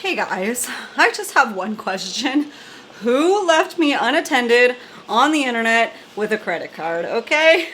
Hey guys, I just have one question. Who left me unattended on the internet with a credit card, okay?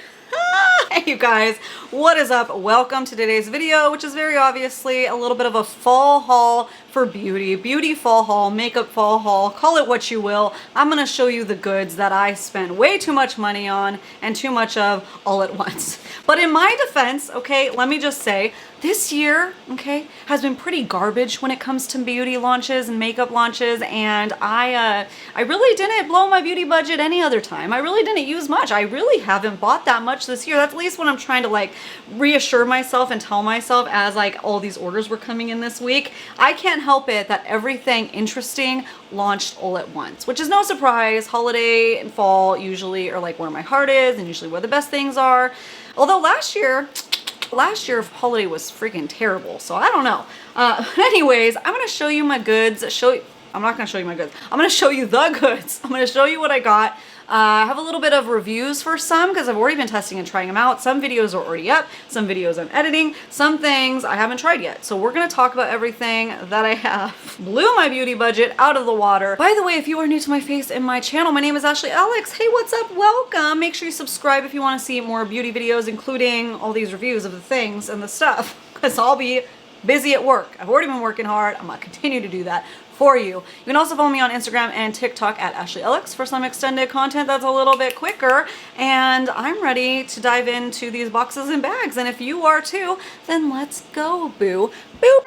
Hey you guys, what is up? Welcome to today's video, which is very obviously a little bit of a fall haul for beauty. Beauty fall haul, makeup fall haul, call it what you will. I'm gonna show you the goods that I spent way too much money on and too much of all at once. But in my defense, okay, let me just say, this year, okay, has been pretty garbage when it comes to beauty launches and makeup launches, and I really didn't blow my beauty budget any other time. I really didn't use much. I really haven't bought that much this year. That's at least what I'm trying to like reassure myself and tell myself as like all these orders were coming in this week. I can't help it that everything interesting launched all at once, which is no surprise. Holiday and fall usually are like where my heart is and usually where the best things are. Although last year holiday was freaking terrible, so I don't know. Anyways, I'm gonna show you my goods. I'm not gonna show you my goods. I'm gonna show you the goods. I'm gonna show you what I got. I have a little bit of reviews for some because I've already been testing and trying them out. Some videos are already up, some videos I'm editing, some things I haven't tried yet. So we're gonna talk about everything that I have. Blew my beauty budget out of the water. By the way, if you are new to my face and my channel, my name is ashleyellix. Hey, what's up? Welcome. Make sure you subscribe if you want to see more beauty videos, including all these reviews of the things and the stuff, because I'll be busy at work. I've already been working hard. I'm gonna continue to do that for you. You can also follow me on Instagram and TikTok at ashleyellix for some extended content that's a little bit quicker. And I'm ready to dive into these boxes and bags. And if you are too, then let's go, boo. Boop.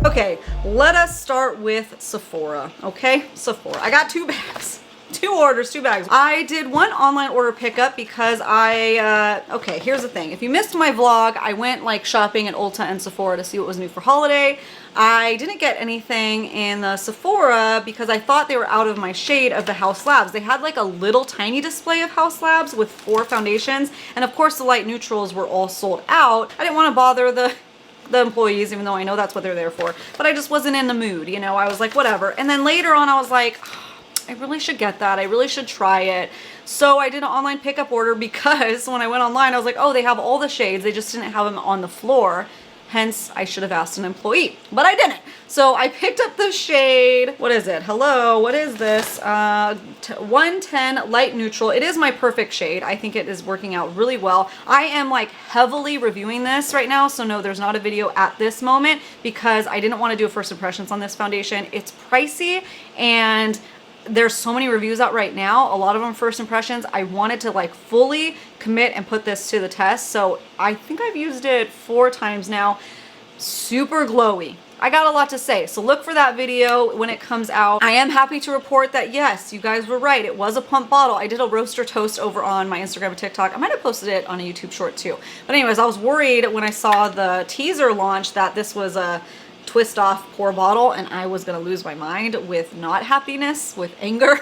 Okay, let us start with Sephora, okay? Sephora. I got two bags. Two orders, two bags. I did one online order pickup because okay, here's the thing. If you missed my vlog, I went like shopping at Ulta and Sephora to see what was new for holiday. I didn't get anything in the Sephora because I thought they were out of my shade of the House Labs. They had like a little tiny display of House Labs with 4 foundations. And of course the light neutrals were all sold out. I didn't want to bother the employees, even though I know that's what they're there for. But I just wasn't in the mood, you know? I was like, whatever. And then later on I was like, I really should get that. I really should try it. So I did an online pickup order because when I went online, I was like, oh, they have all the shades. They just didn't have them on the floor. Hence, I should have asked an employee, but I didn't. So I picked up the shade. What is it? Hello, what is this? 110 light neutral. It is my perfect shade. I think it is working out really well. I am like heavily reviewing this right now. So no, there's not a video at this moment because I didn't want to do a first impressions on this foundation. It's pricey and there's so many reviews out right now, a lot of them first impressions. I wanted to like fully commit and put this to the test. So I think I've used it 4 times now. Super glowy. I got a lot to say, so look for that video when it comes out. I am happy to report that yes, you guys were right. It was a pump bottle. I did a roaster toast over on my Instagram and TikTok. I might have posted it on a YouTube short too. But anyways, I was worried when I saw the teaser launch that this was a twist off pour bottle and I was gonna lose my mind with not happiness, with anger.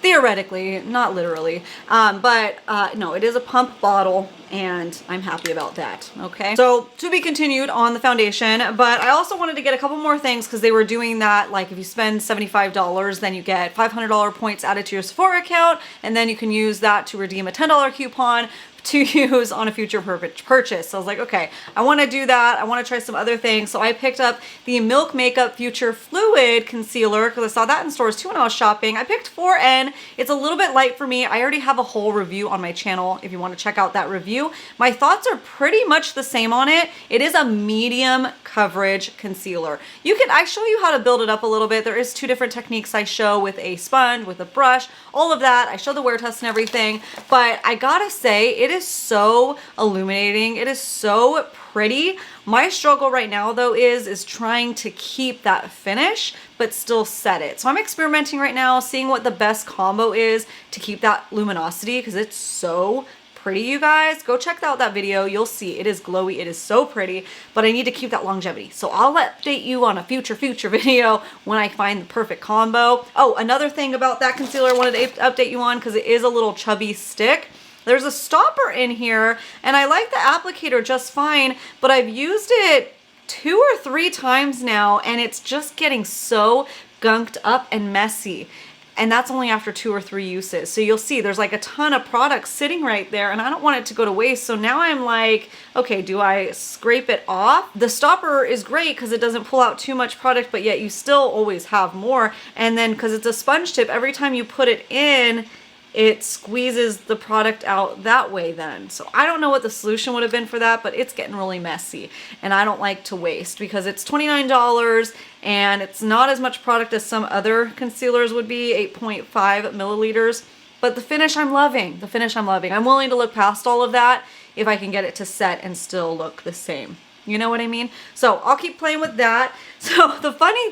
Theoretically, not literally, but no, it is a pump bottle and I'm happy about that. Okay, so to be continued on the foundation, but I also wanted to get a couple more things because they were doing that, like if you spend $75 then you get $500 points added to your Sephora account and then you can use that to redeem a $10 coupon to use on a future purchase. So I was like, okay, I want to do that. I want to try some other things. So I picked up the Milk Makeup Future Fluid Concealer because I saw that in stores too when I was shopping. I picked 4N. It's a little bit light for me. I already have a whole review on my channel if you want to check out that review. My thoughts are pretty much the same on it. It is a medium coverage concealer. I show you how to build it up a little bit. There is 2 different techniques I show with a sponge, with a brush, all of that. I show the wear test and everything, but I gotta say, it is so illuminating. It is so pretty. My struggle right now though is trying to keep that finish but still set it. So I'm experimenting right now, seeing what the best combo is to keep that luminosity because it's so pretty, you guys. Go check out that video. You'll see it is glowy. It is so pretty, but I need to keep that longevity. So I'll update you on a future video when I find the perfect combo. Oh, another thing about that concealer I wanted to update you on because it is a little chubby stick. There's a stopper in here and I like the applicator just fine, but I've used it 2 or 3 times now and it's just getting so gunked up and messy. And that's only after 2 or 3 uses. So you'll see there's like a ton of products sitting right there and I don't want it to go to waste. So now I'm like, okay, do I scrape it off? The stopper is great because it doesn't pull out too much product, but yet you still always have more. And then because it's a sponge tip, every time you put it in, it squeezes the product out that way then. So I don't know what the solution would have been for that, but it's getting really messy and I don't like to waste because it's $29 and it's not as much product as some other concealers would be, 8.5 milliliters. But the finish I'm loving, the finish I'm loving. I'm willing to look past all of that if I can get it to set and still look the same. You know what I mean? So I'll keep playing with that. So the funny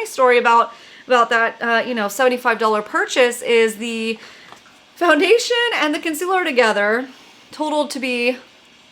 story about that, you know, $75 purchase is the foundation and the concealer together totaled to be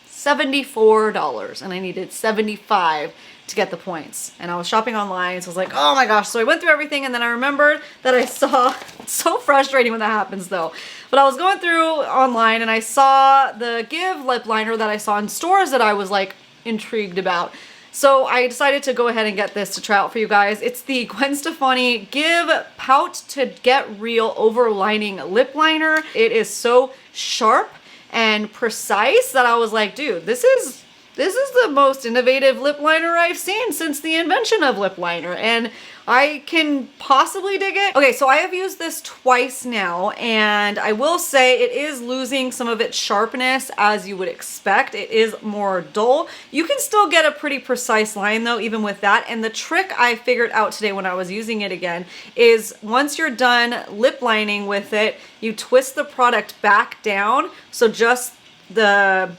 $74 and I needed 75 to get the points. And I was shopping online, so I was like, oh my gosh. So I went through everything and then I remembered that I saw, it's so frustrating when that happens though, but I was going through online and I saw the Give lip liner that I saw in stores that I was like intrigued about. So I decided to go ahead and get this to try out for you guys. It's the Gwen Stefani Give Pout to Get Real Overlining Lip Liner. It is so sharp and precise that I was like, dude, this is the most innovative lip liner I've seen since the invention of lip liner, and I can possibly dig it. Okay, so I have used this twice now, and I will say it is losing some of its sharpness as you would expect. It is more dull. You can still get a pretty precise line though, even with that. And the trick I figured out today when I was using it again is once you're done lip lining with it, you twist the product back down. So just the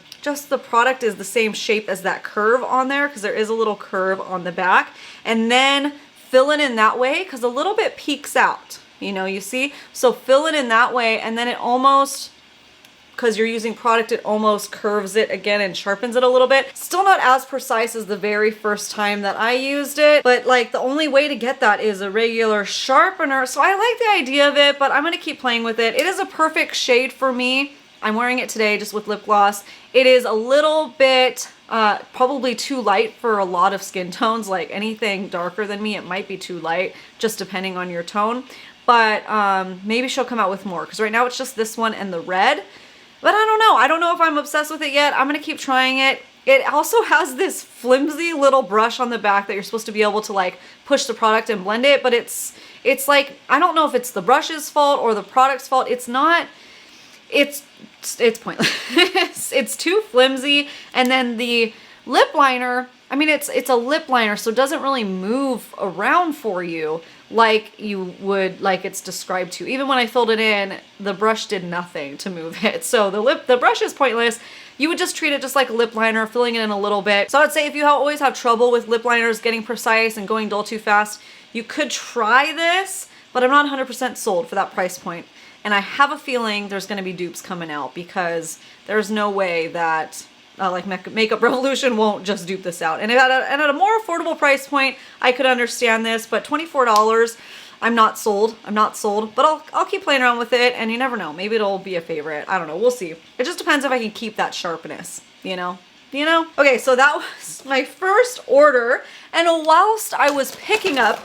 product is the same shape as that curve on there, because there is a little curve on the back, and then fill it in that way because a little bit peeks out, you know, you see? So fill it in that way, and then it almost, because you're using product, it almost curves it again and sharpens it a little bit. Still not as precise as the very first time that I used it, but like the only way to get that is a regular sharpener. So I like the idea of it, but I'm gonna keep playing with it. It is a perfect shade for me. I'm wearing it today just with lip gloss. It is a little bit probably too light for a lot of skin tones. Like anything darker than me, it might be too light, just depending on your tone. But maybe she'll come out with more, because right now it's just this one and the red. But I don't know. I don't know if I'm obsessed with it yet. I'm gonna keep trying it. It also has this flimsy little brush on the back that you're supposed to be able to like push the product and blend it, but it's like, I don't know if it's the brush's fault or the product's fault. It's not. It's pointless. It's too flimsy. And then the lip liner, I mean, it's a lip liner, so it doesn't really move around for you like you would, like it's described to. Even when I filled it in, the brush did nothing to move it. So the brush is pointless. You would just treat it just like a lip liner, filling it in a little bit. So I'd say if you always have trouble with lip liners getting precise and going dull too fast, you could try this, but I'm not 100% sold for that price point. And I have a feeling there's going to be dupes coming out, because there's no way that like Makeup Revolution won't just dupe this out. And at a more affordable price point, I could understand this, but $24, I'm not sold. I'm not sold, but I'll keep playing around with it, and you never know. Maybe it'll be a favorite. I don't know. We'll see. It just depends if I can keep that sharpness, you know? Okay, so that was my first order. And whilst I was picking up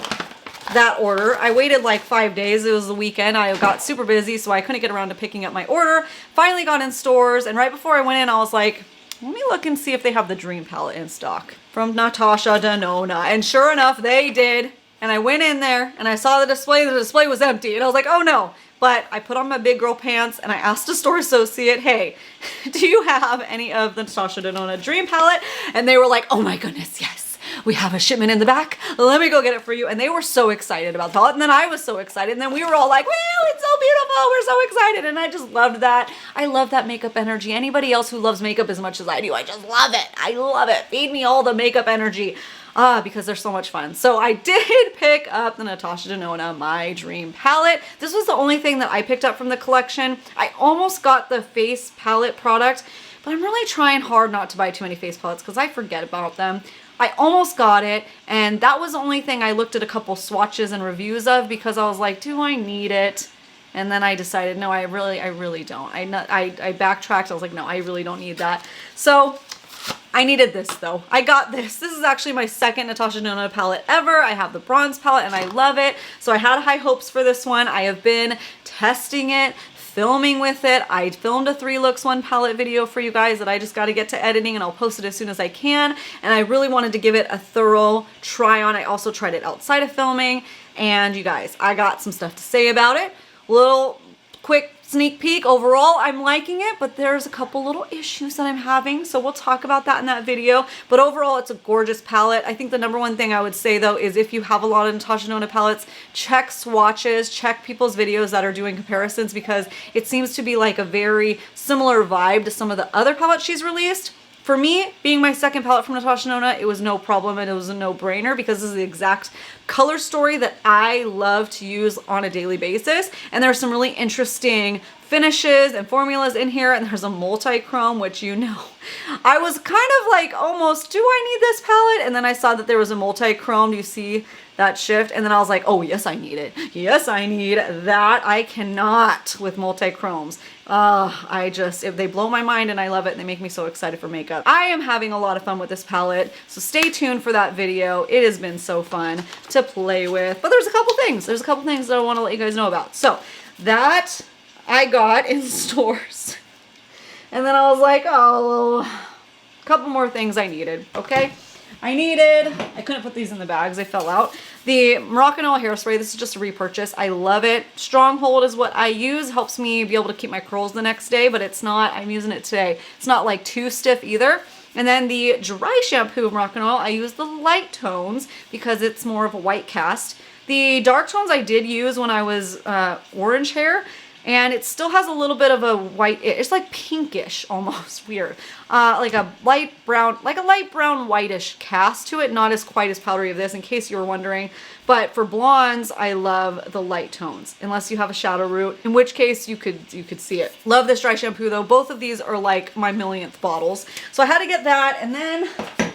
that order, I waited like 5 days. It was the weekend. I got super busy, so I couldn't get around to picking up my order. Finally got in stores, and right before I went in, I was like, let me look and see if they have the Dream Palette in stock from Natasha Denona. And sure enough, they did. And I went in there and I saw the display. The display was empty, and I was like, oh no. But I put on my big girl pants and I asked a store associate, hey, do you have any of the Natasha Denona Dream Palette? And they were like, oh my goodness, yes. We have a shipment in the back. Let me go get it for you. And they were so excited about the palette. And then I was so excited. And then we were all like, wow, it's so beautiful. We're so excited. And I just loved that. I love that makeup energy. Anybody else who loves makeup as much as I do, I just love it. I love it. Feed me all the makeup energy. Because they're so much fun. So I did pick up the Natasha Denona My Dream Palette. This was the only thing that I picked up from the collection. I almost got the face palette product, but I'm really trying hard not to buy too many face palettes because I forget about them. I almost got it, and that was the only thing I looked at a couple swatches and reviews of, because I was like, do I need it? And then I decided, no, I really don't. I backtracked. I was like, no, I really don't need that. So I needed this though. I got this. This is actually my second Natasha Denona palette ever. I have the bronze palette and I love it. So I had high hopes for this one. I have been testing it, filming with it. I filmed a 3 looks 1 palette video for you guys that I just got to get to editing, and I'll post it as soon as I can. And I really wanted to give it a thorough try on. I also tried it outside of filming, and you guys, I got some stuff to say about it. Little quick sneak peek. Overall, I'm liking it, but there's a couple little issues that I'm having, so we'll talk about that in that video. But overall, it's a gorgeous palette. I think the number one thing I would say though is if you have a lot of Natasha Denona palettes, check swatches, check people's videos that are doing comparisons, because it seems to be like a very similar vibe to some of the other palettes she's released. For me, being my second palette from Natasha Denona, it was no problem and it was a no-brainer, because this is the exact color story that I love to use on a daily basis. And there's some really interesting finishes and formulas in here, and there's a multi-chrome, which you know, I was kind of like almost, do I need this palette? And then I saw that there was a multi-chrome. Do you see that shift? And then I was like, oh yes, I need it. Yes, I need that. I cannot with multi-chromes. If they blow my mind, and I love it, and they make me so excited for makeup. I am having a lot of fun with this palette, so stay tuned for that video. It has been so fun to play with, but there's a couple things that I want to let you guys know about. So that I got in stores, and then I was like, oh, a couple more things I needed. Okay, I couldn't put these in the bags, they fell out. The Moroccan Oil hairspray, this is just a repurchase. I love it. Stronghold is what I use. Helps me be able to keep my curls the next day, but it's not, I'm using it today. It's not like too stiff either. And then the dry shampoo of Moroccan Oil, I use the light tones because it's more of a white cast. The dark tones I did use when I was orange hair, and it still has a little bit of a white, it's like pinkish almost, weird. Like a light brown whitish cast to it, not as quite as powdery as this, in case you were wondering. But for blondes, I love the light tones, unless you have a shadow root, in which case you could see it. Love this dry shampoo though. Both of these are like my millionth bottles. So I had to get that, and then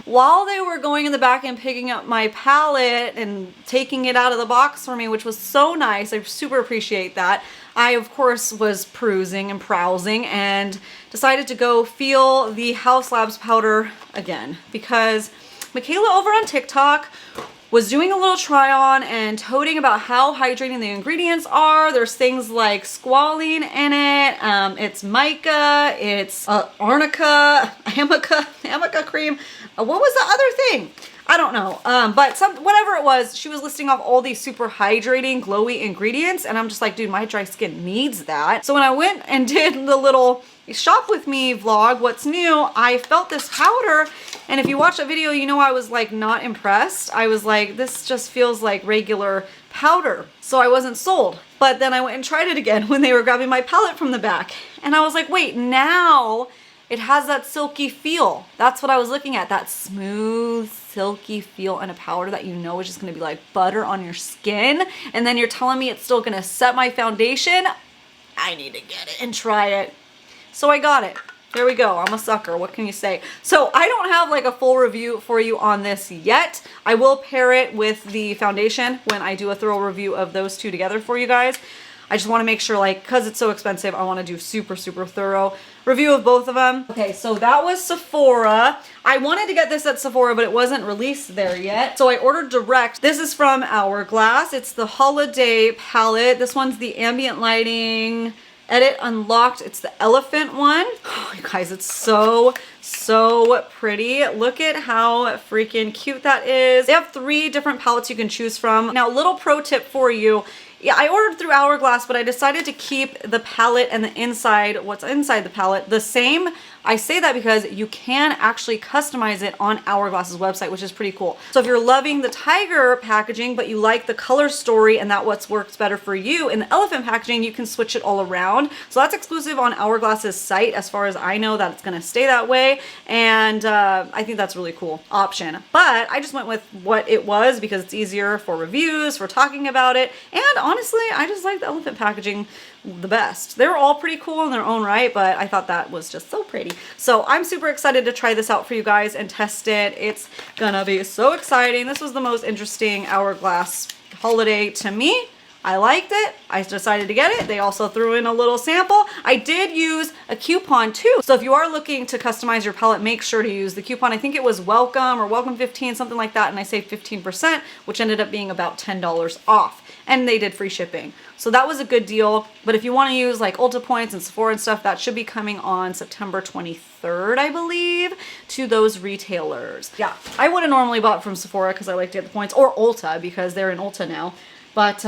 while they were going in the back and picking up my palette and taking it out of the box for me, which was so nice, I super appreciate that, I, of course, was perusing and browsing and decided to go feel the House Labs powder again, because Michaela over on TikTok was doing a little try on and toting about how hydrating the ingredients are. There's things like squalene in it, it's mica, it's arnica, amica cream. What was the other thing? I don't know, but whatever it was, she was listing off all these super hydrating, glowy ingredients, and I'm just like, dude, my dry skin needs that. So when I went and did the little shop with me vlog, what's new, I felt this powder, and if you watch that video, you know I was like not impressed. I was like, this just feels like regular powder, so I wasn't sold. But then I went and tried it again when they were grabbing my palette from the back, and I was like, wait, now it has that silky feel. That's what I was looking at, that smooth, silky feel in a powder that you know is just gonna be like butter on your skin. And then you're telling me it's still gonna set my foundation? I need to get it and try it. So I got it. There we go. I'm a sucker. What can you say? So I don't have like a full review for you on this yet. I will pair it with the foundation when I do a thorough review of those two together for you guys. I just want to make sure, like, because it's so expensive, I want to do super thorough review of both of them. Okay, so that was Sephora. I wanted to get this at Sephora, but it wasn't released there yet. So I ordered direct. This is from Hourglass. It's the holiday palette. This one's the ambient lighting edit unlocked. It's the elephant one. Oh, you guys, it's so pretty. Look at how freaking cute that is. They have 3 different palettes you can choose from. Now, little pro tip for you. Yeah, I ordered through Hourglass, but I decided to keep the palette and the inside, what's inside the palette, the same. I say that because you can actually customize it on Hourglass's website, which is pretty cool. So if you're loving the tiger packaging, but you like the color story and that what works better for you in the elephant packaging, you can switch it all around. So that's exclusive on Hourglass's site. As far as I know, that it's going to stay that way. And I think that's a really cool option. But I just went with what it was because it's easier for reviews, for talking about it. And honestly, I just like the elephant packaging the best. They're all pretty cool in their own right, but I thought that was just so pretty. So I'm super excited to try this out for you guys and test it. It's gonna be so exciting. This was the most interesting Hourglass holiday to me. I liked it. I decided to get it. They also threw in a little sample. I did use a coupon too. So if you are looking to customize your palette, make sure to use the coupon. I think it was welcome or welcome 15, something like that. And I saved 15%, which ended up being about $10 off. And they did free shipping. So that was a good deal. But if you want to use like Ulta points and Sephora and stuff, that should be coming on September 23rd, I believe, to those retailers. Yeah, I would have normally bought from Sephora because I like to get the points, or Ulta because they're in Ulta now. But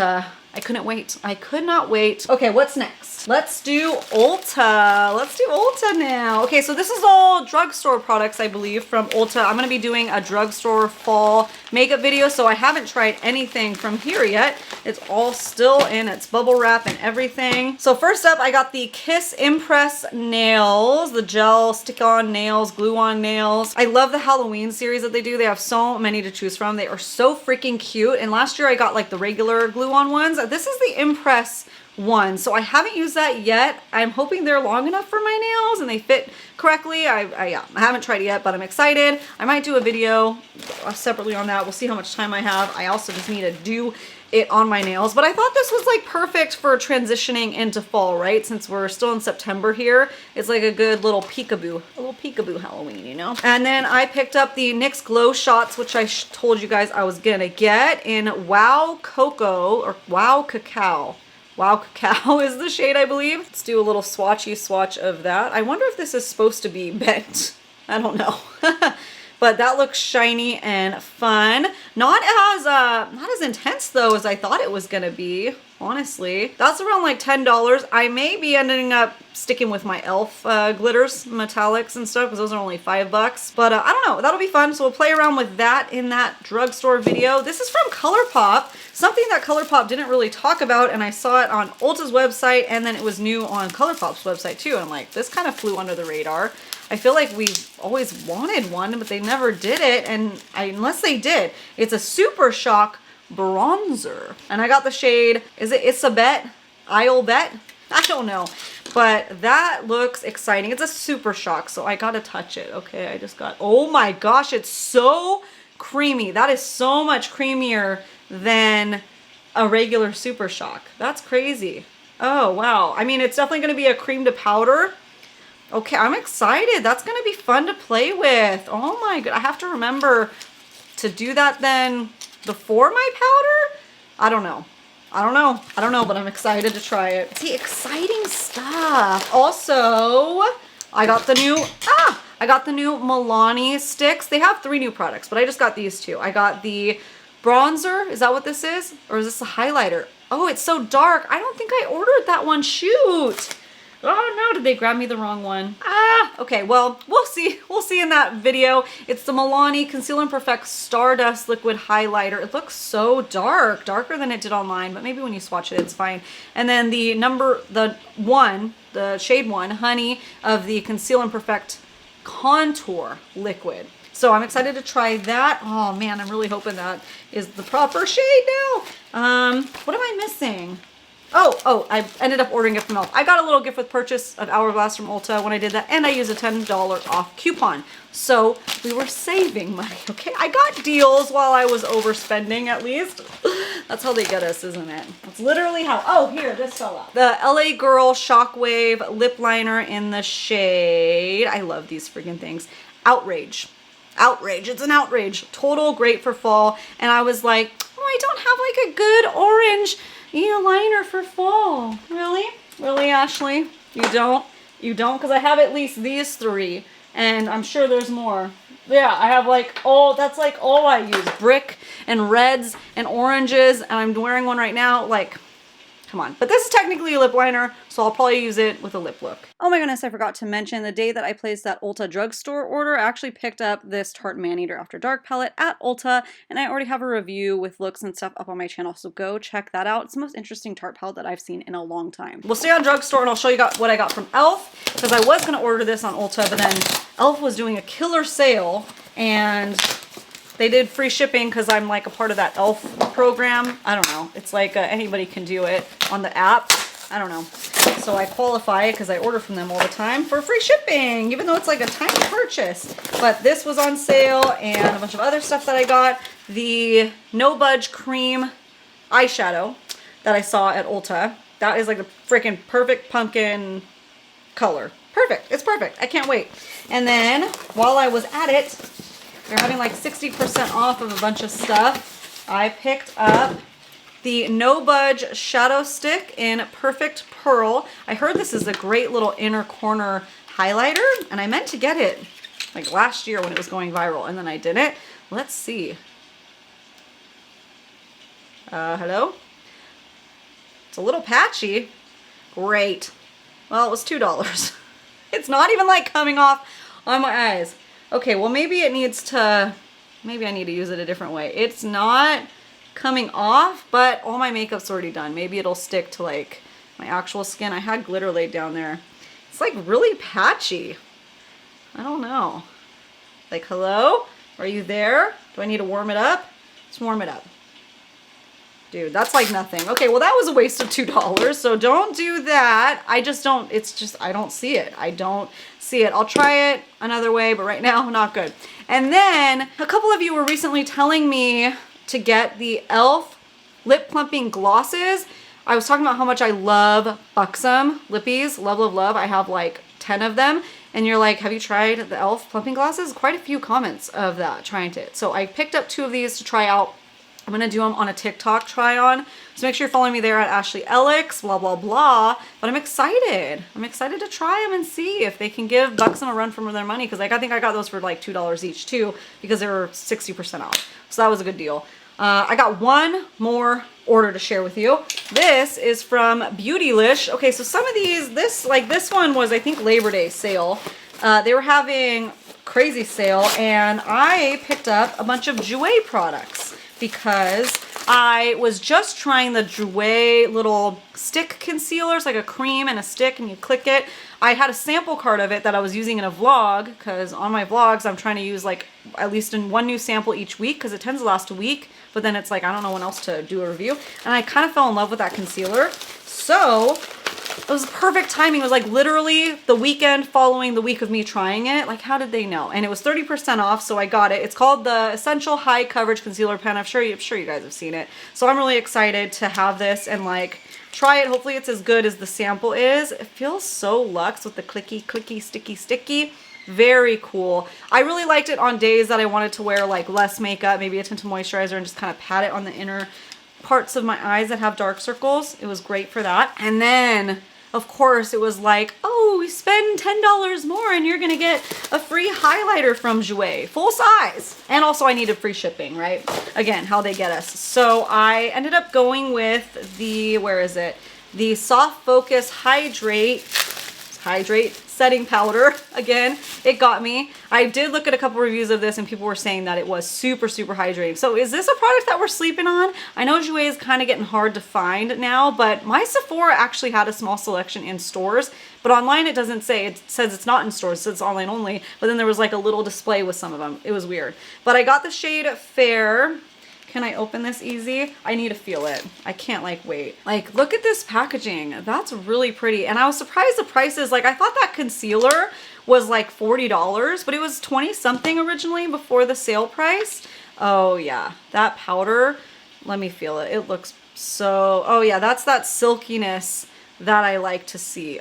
I couldn't wait. I could not wait. Okay, what's next? Let's do Ulta. Let's do Ulta now. Okay, so this is all drugstore products, I believe, from Ulta. I'm gonna be doing a drugstore fall makeup video, so I haven't tried anything from here yet. It's all still in its bubble wrap and everything. So first up, I got the Kiss Impress nails, the gel stick-on nails, glue-on nails. I love the Halloween series that they do. They have so many to choose from. They are so freaking cute. And last year I got like the regular glue-on ones. This is the Impress one, so I haven't used that yet. I'm hoping they're long enough for my nails and they fit correctly. I haven't tried it yet, but I'm excited. I might do a video separately on that. We'll see how much time I have. I also just need to do it on my nails, but I thought this was like perfect for transitioning into fall, right? Since we're still in September here, it's like a good little peekaboo Halloween, you know? And then I picked up the NYX Glow Shots, which I told you guys I was gonna get in Wow Cocoa or Wow Cacao. Wow Cacao is the shade, I believe. Let's do a little swatch of that. I wonder if this is supposed to be bent. I don't know. But that looks shiny and fun. Not as intense though as I thought it was gonna be, honestly. That's around like $10. I may be ending up sticking with my e.l.f. Glitters, metallics and stuff, because those are only $5. But I don't know, that'll be fun. So we'll play around with that in that drugstore video. This is from ColourPop, something that ColourPop didn't really talk about, and I saw it on Ulta's website, and then it was new on ColourPop's website too. And I'm like, this kind of flew under the radar. I feel like we've always wanted one, but they never did it. And unless they did, it's a Super Shock bronzer. And I got the shade, is it Isabet? I'll bet? I don't know. But that looks exciting. It's a Super Shock, so I gotta touch it. Okay, I just got, oh my gosh, it's so creamy. That is so much creamier than a regular Super Shock. That's crazy. Oh, wow. I mean, it's definitely gonna be a cream to powder. Okay, I'm excited. That's gonna be fun to play with. Oh my god, I have to remember to do that then before my powder? I don't know, but I'm excited to try it. See, exciting stuff. Also, I got the new Milani sticks. They have 3 new products, but I just got these 2. I got the bronzer. Is that what this is? Or is this a highlighter? Oh, it's so dark. I don't think I ordered that one. Shoot. Oh no, did they grab me the wrong one? Okay, well, we'll see. We'll see in that video. It's the Milani Conceal and Perfect Stardust Liquid Highlighter. It looks so dark, darker than it did online, but maybe when you swatch it, it's fine. And then the shade 1, Honey, of the Conceal and Perfect Contour Liquid. So I'm excited to try that. Oh man, I'm really hoping that is the proper shade now. What am I missing? Oh, I ended up ordering it from e.l.f. I got a little gift with purchase of Hourglass from Ulta when I did that, and I used a $10 off coupon. So we were saving money, okay? I got deals while I was overspending, at least. That's how they get us, isn't it? That's literally how. Oh, here, this fell out. The LA Girl Shockwave Lip Liner in the shade, I love these freaking things, Outrage. Outrage, it's an outrage. Total great for fall. And I was like, oh, I don't have like a good orange liner for fall. Really? Really, Ashley? You don't? You don't? Because I have at least these 3, and I'm sure there's more. Yeah, I have like all, that's like all I use. Brick and reds and oranges, and I'm wearing one right now. Like, come on. But this is technically a lip liner, so I'll probably use it with a lip look. Oh my goodness, I forgot to mention the day that I placed that Ulta drugstore order, I actually picked up this Tarte Maneater After Dark palette at Ulta, and I already have a review with looks and stuff up on my channel, so go check that out. It's the most interesting Tarte palette that I've seen in a long time. We'll stay on drugstore, and I'll show you what I got from e.l.f. because I was going to order this on Ulta, but then e.l.f. was doing a killer sale, and they did free shipping because I'm like a part of that e.l.f. program. I don't know. It's like anybody can do it on the app. I don't know. So I qualify because I order from them all the time for free shipping, even though it's like a tiny purchase. But this was on sale, and a bunch of other stuff that I got. The No Budge Cream eyeshadow. that I saw at Ulta. That is like the freaking perfect pumpkin color. Perfect. It's perfect. I can't wait. And then while I was at it, they're having like 60% off of a bunch of stuff. I picked up the No Budge Shadow Stick in Perfect Pearl. I heard this is a great little inner corner highlighter, and I meant to get it like last year when it was going viral, and then I didn't. Let's see. Hello? It's a little patchy. Great. Well, it was $2. It's not even like coming off on my eyes. Okay, well maybe it needs to, maybe I need to use it a different way. It's not coming off, but all my makeup's already done. Maybe it'll stick to like my actual skin. I had glitter laid down there. It's like really patchy. I don't know. Like, hello? Are you there? Do I need to warm it up? Let's warm it up. Dude, that's like nothing. Okay, well that was a waste of $2, so don't do that. I just don't, it's just, I don't see it. I don't see it. I'll try it another way, but right now, not good. And then, a couple of you were recently telling me to get the e.l.f. lip plumping glosses. I was talking about how much I love Buxom lippies. Love, love, love. I have like 10 of them. And you're like, have you tried the e.l.f. plumping glosses? Quite a few comments of that, trying it. So I picked up 2 of these to try out. I'm going to do them on a TikTok try on. So make sure you're following me there at ashleyellix, blah, blah, blah. But I'm excited. I'm excited to try them and see if they can give Buxom a run for their money. Because like, I think I got those for like $2 each too, because they were 60% off. So that was a good deal. I got one more order to share with you. This is from Beautylish. Okay, so some of these, this one was, I think, Labor Day sale. They were having crazy sale, and I picked up a bunch of Jouer products because I was just trying the Jouer little stick concealers, like a cream and a stick, and you click it. I had a sample card of it that I was using in a vlog, because on my vlogs I'm trying to use like at least in one new sample each week, because it tends to last a week, but then it's like I don't know when else to do a review. And I kind of fell in love with that concealer, so it was perfect timing. It was like literally the weekend following the week of me trying it. Like, how did they know? And it was 30% off, so I got it. It's called the Essential High Coverage Concealer Pen. I'm sure you guys have seen it. So I'm really excited to have this and like try it. Hopefully it's as good as the sample is. It feels so luxe with the clicky, clicky, sticky, sticky. Very cool. I really liked it on days that I wanted to wear like less makeup, maybe a tinted moisturizer, and just kind of pat it on the inner parts of my eyes that have dark circles. It was great for that. And then of course it was like, oh, spend $10 more and you're gonna get a free highlighter from Jouer, full size. And also I needed free shipping, right? Again, how they get us. So I ended up going with the, where is it? The Soft Focus Hydrate setting powder. Again, it got me. I did look at a couple reviews of this and people were saying that it was super, super hydrating. So is this a product that we're sleeping on? I know Jouer is kind of getting hard to find now, but my Sephora actually had a small selection in stores, but online it doesn't say. It says it's not in stores, so it's online only, but then there was like a little display with some of them. It was weird. But I got the shade Fair. Can I open this easy? I need to feel it. I can't like wait. Like, look at this packaging. That's really pretty. And I was surprised the prices. Like, I thought that concealer was like $40, but it was 20 something originally before the sale price. Oh yeah, that powder, let me feel it. It looks so, oh yeah, that's that silkiness that I like to see.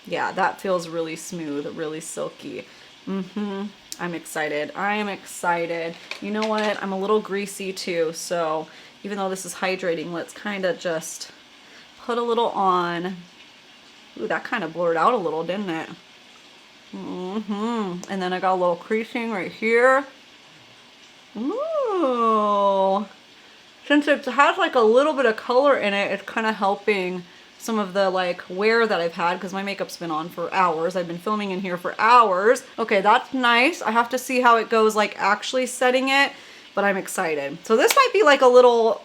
Yeah, that feels really smooth, really silky. I'm excited. I am excited. You know what? I'm a little greasy too, so even though this is hydrating, let's kind of just put a little on. Ooh, that kind of blurred out a little, didn't it? And then I got a little creasing right here. Ooh. Since it has like a little bit of color in it, it's kind of helping some of the like wear that I've had, because my makeup's been on for hours. I've been filming in here for hours. Okay, that's nice. I have to see how it goes like actually setting it, but I'm excited. So this might be like a little,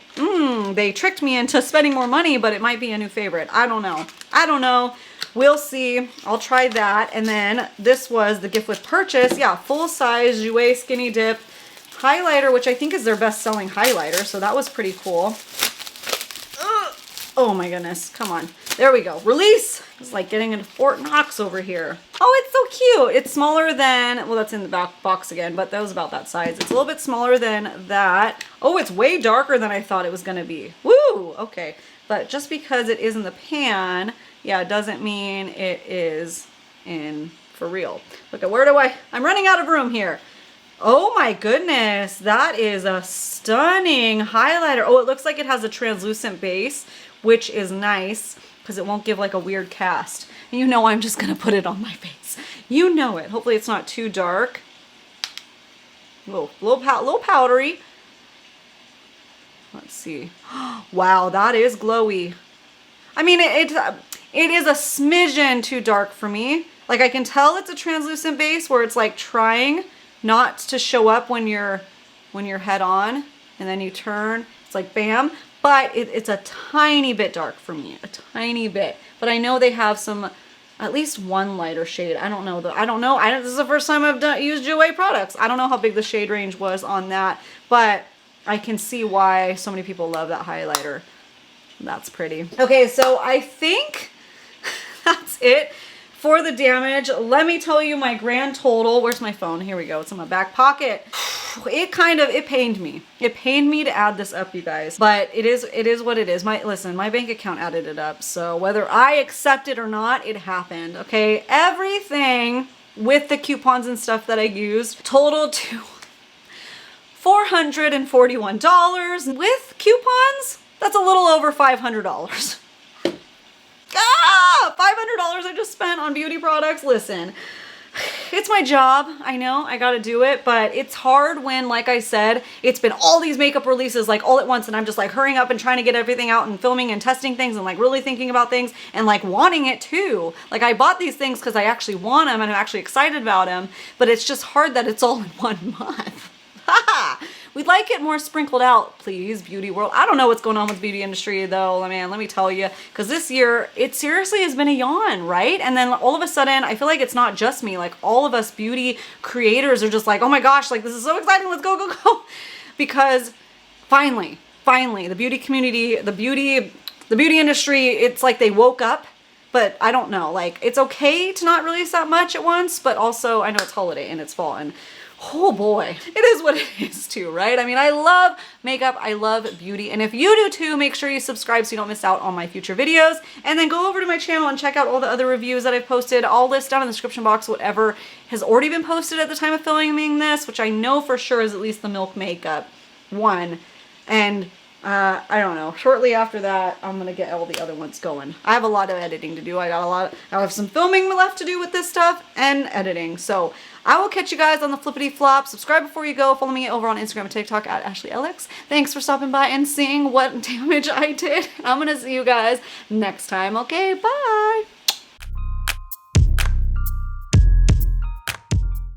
they tricked me into spending more money, but it might be a new favorite. I don't know. I don't know. We'll see. I'll try that. And then this was the gift with purchase. Yeah, full size Jouer Skinny Dip highlighter, which I think is their best selling highlighter. So that was pretty cool. Oh my goodness, come on. There we go. Release. It's like getting into Fort Knox over here. Oh, it's so cute. It's smaller than, well, that's in the back box again, but that was about that size. It's a little bit smaller than that. Oh, it's way darker than I thought it was gonna be. Woo, Woo! Okay, but just because it is in the pan, yeah, it doesn't mean it is in for real. Look at I'm running out of room here. Oh my goodness, that is a stunning highlighter. Oh, it looks like it has a translucent base, which is nice because it won't give like a weird cast. You know I'm just gonna put it on my face. You know it. Hopefully it's not too dark. Little powdery. Let's see. Wow, that is glowy. I mean, it is a smidgen too dark for me. Like I can tell it's a translucent base where it's like trying not to show up when you're head on, and then you turn. It's like bam. But it's a tiny bit dark for me, a tiny bit. But I know they have at least one lighter shade. I don't know. This is the first time I've used Jouer products. I don't know how big the shade range was on that, but I can see why so many people love that highlighter. That's pretty. Okay, so I think that's it for the damage. Let me tell you my grand total. Where's my phone? Here we go. It's in my back pocket. It pained me. It pained me to add this up, you guys. But it is what it is. Listen, my bank account added it up. So whether I accept it or not, it happened. Okay. Everything with the coupons and stuff that I used totaled to $441. With coupons, that's a little over $500. $500 I just spent on beauty products. Listen, it's my job. I know I gotta do it, but it's hard when, like I said, it's been all these makeup releases like all at once, and I'm just like hurrying up and trying to get everything out and filming and testing things and like really thinking about things and like wanting it too. Like I bought these things because I actually want them and I'm actually excited about them, but it's just hard that it's all in 1 month. We'd like it more sprinkled out, please, beauty world. I don't know what's going on with the beauty industry though, man, let me tell you, because this year it seriously has been a yawn, right? And then all of a sudden I feel like it's not just me, like all of us beauty creators are just like, oh my gosh, like this is so exciting, let's go because finally the beauty community, the beauty industry, it's like they woke up. But I don't know, like it's okay to not release that much at once, but also I know it's holiday and it's fall, and oh boy, it is what it is too, right? I mean, I love makeup, I love beauty, and if you do too, make sure you subscribe so you don't miss out on my future videos, and then go over to my channel and check out all the other reviews that I've posted. I'll list down in the description box whatever has already been posted at the time of filming this, which I know for sure is at least the Milk Makeup one, and I don't know. Shortly after that, I'm gonna get all the other ones going. I have a lot of editing to do. I have some filming left to do with this stuff and editing. So I will catch you guys on the flippity flop. Subscribe before you go. Follow me over on Instagram and TikTok at ashleyellix. Thanks for stopping by and seeing what damage I did. I'm gonna see you guys next time. Okay, bye.